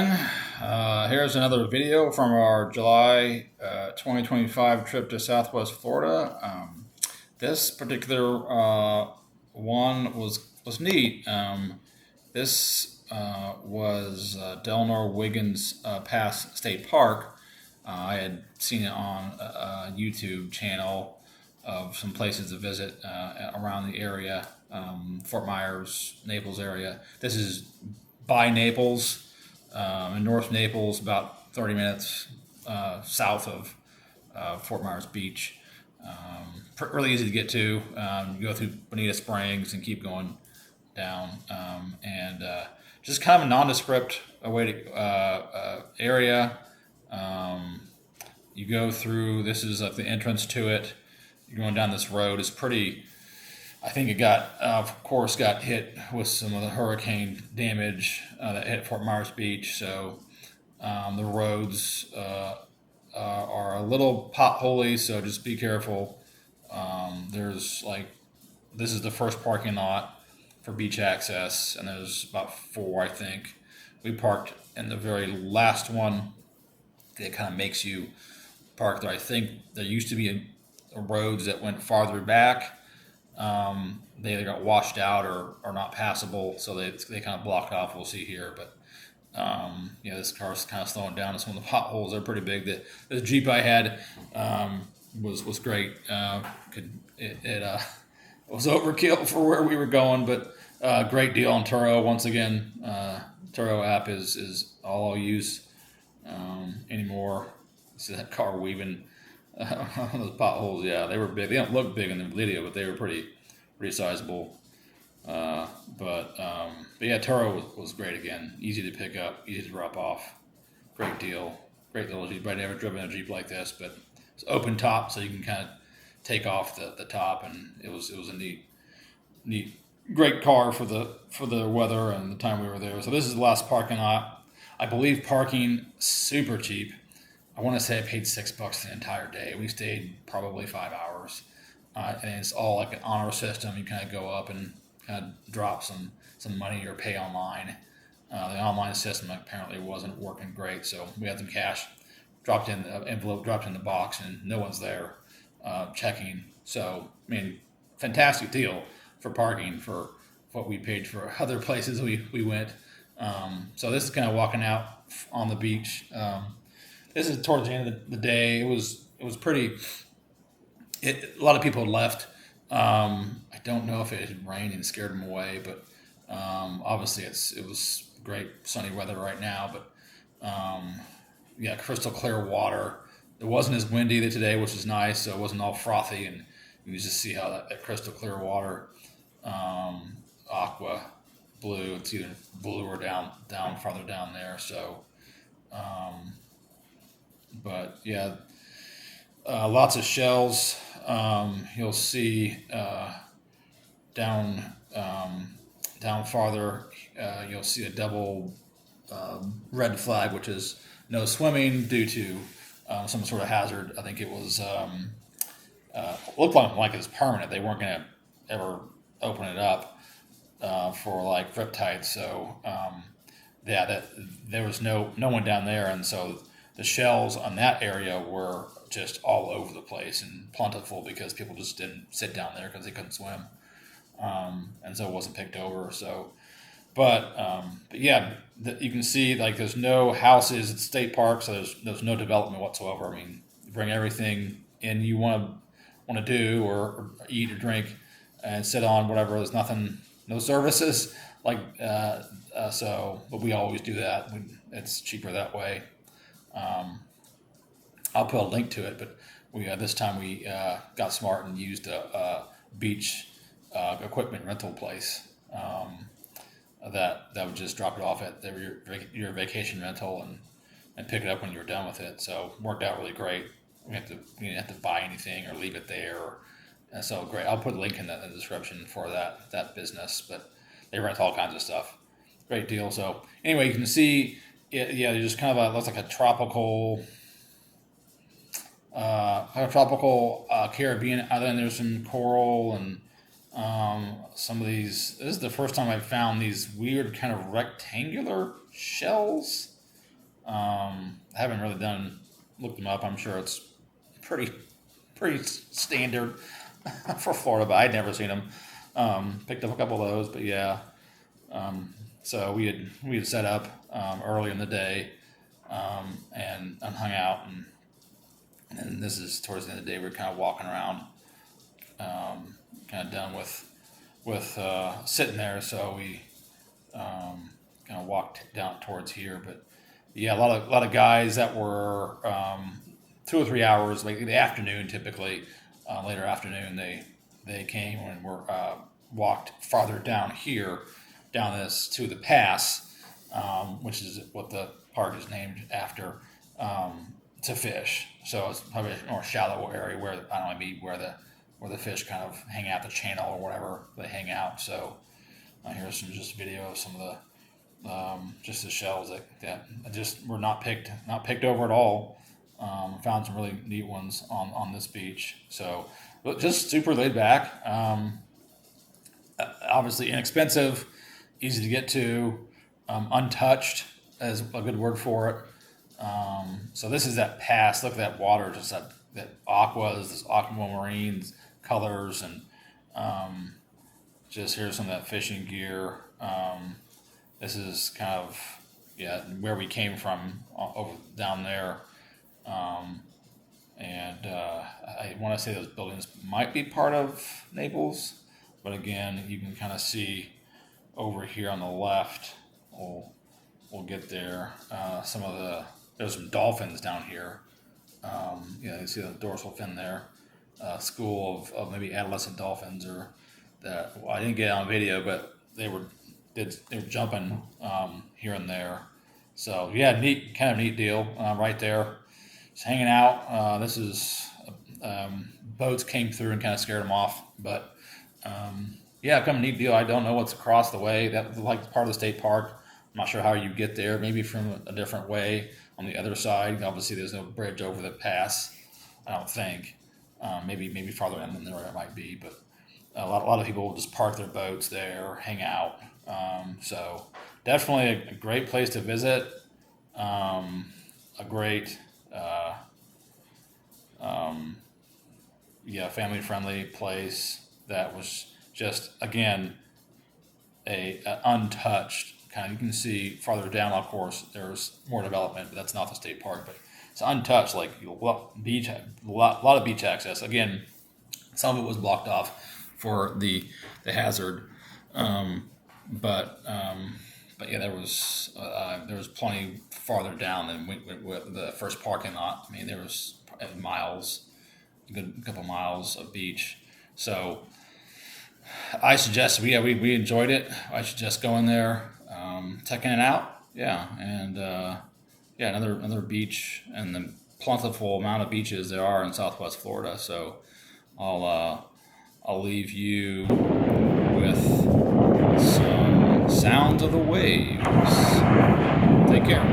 again. Here's another video from our July 2025 trip to Southwest Florida. This particular one was neat. This was Delnor-Wiggins Pass State Park. I had seen it on a YouTube channel of some places to visit around the area, Fort Myers, Naples area. This is by Naples, in North Naples, about 30 minutes south of Fort Myers Beach. Really easy to get to. You go through Bonita Springs and keep going down, and just kind of a nondescript area. You go through. This is like the entrance to it. You're going down this road. It's pretty. I think it of course, got hit with some of the hurricane damage that hit Fort Myers Beach. So the roads are a little potholy, so just be careful. This is the first parking lot for beach access, and there's about four, I think. We parked in the very last one. It kind of makes you park there. I think there used to be roads that went farther back. They either got washed out or are not passable, so they kind of blocked off. We'll see here, but this car's kind of slowing down. Some of the potholes are pretty big. The Jeep I had was great. It was overkill for where we were going, but great deal on Turo. Once again, Turo app is all I'll use anymore. See that car weaving those potholes. Yeah, they were big. They don't look big in the video, but they were pretty sizable. But yeah, Turo was great again. Easy to pick up, easy to drop off. Great deal. Great little Jeep. I've never driven a Jeep like this, but it's open top, so you can kind of take off the top, and it was a neat, great car for the weather and the time we were there. So this is the last parking lot. I believe parking super cheap. I want to say I paid $6 the entire day. We stayed probably 5 hours, and it's all like an honor system. You kind of go up and kind of drop some money or pay online. The online system apparently wasn't working great, so we had some cash dropped in the envelope, dropped in the box, and no one's there checking. So I mean, fantastic deal for parking for what we paid for other places we went. So this is kind of walking out on the beach. This is towards the end of the day. It was pretty. A lot of people had left. I don't know if it had rained and scared them away, but obviously it was great sunny weather right now. But crystal clear water. It wasn't as windy today, which is nice, so it wasn't all frothy, and you can just see how that crystal clear water, aqua, blue. It's either blue or down farther down there. So. But yeah, lots of shells. You'll see down farther. You'll see a double red flag, which is no swimming due to some sort of hazard. I think it was looked like it was permanent. They weren't going to ever open it up for like riptides. So that there was no one down there, and so the shells on that area were just all over the place and plentiful because people just didn't sit down there because they couldn't swim, and so it wasn't picked over. So, but yeah, you can see like there's no houses at the state park, so there's no development whatsoever. I mean, you bring everything in you want to do or eat or drink and sit on whatever. There's nothing, no services so, but we always do that. It's cheaper that way. I'll put a link to it, but this time we got smart and used a beach equipment rental place that would just drop it off at your vacation rental and pick it up when you're done with it. So it worked out really great. We didn't have to buy anything or leave it there. So great. I'll put a link in the description for that business, but they rent all kinds of stuff. Great deal. So anyway, you can see. Yeah, there's just kind of looks like a tropical Caribbean island. There's some coral and some of these. This is the first time I've found these weird kind of rectangular shells. I haven't really looked them up. I'm sure it's pretty pretty standard for Florida, but I'd never seen them. Picked up a couple of those, but yeah. So we had set up early in the day and hung out, and this is towards the end of the day. We're kind of walking around, kind of done with sitting there. So we kind of walked down towards here, but yeah, a lot of guys that were 2 or 3 hours, like in the afternoon, typically later afternoon, they came and were walked farther down here, down this to the pass, which is what the park is named after, to fish. So it's probably a more shallow area where I don't know, maybe where the fish kind of hang out, the channel or whatever they hang out. So here's some just video of some of the just the shells that just were not picked over at all. Found some really neat ones on this beach. So but just super laid back. Obviously inexpensive, easy to get to, untouched is a good word for it. So this is that pass. Look at that water, just that aquas, this aquamarine colors, and just here's some of that fishing gear. This is kind of where we came from over down there, and I want to say those buildings might be part of Naples, but again, you can kind of see over here on the left. We'll get there. There's some dolphins down here. You see the dorsal fin there. School of maybe adolescent dolphins, or that. Well, I didn't get it on video, but they were jumping here and there. So yeah, kind of neat deal right there. Just hanging out. This is boats came through and kind of scared them off, but kind of neat deal. I don't know what's across the way. That's like part of the state park. I'm not sure how you get there. Maybe from a different way on the other side. Obviously, there's no bridge over the pass. I don't think. Maybe farther in than there might be, but a lot of people will just park their boats there, hang out. So definitely a great place to visit. A great, family-friendly place that was just, again, a untouched kind of. You can see farther down, of course, there's more development, but that's not the state park. But it's untouched, like a lot of beach access. Again, some of it was blocked off for the hazard, but yeah, there was plenty farther down than with the first parking lot. I mean, there was miles, a good couple miles of beach. So I suggest we enjoyed it. I suggest going there, checking it out. Yeah, and another beach, and the plentiful amount of beaches there are in Southwest Florida. So I'll leave you with some sounds of the waves. Take care.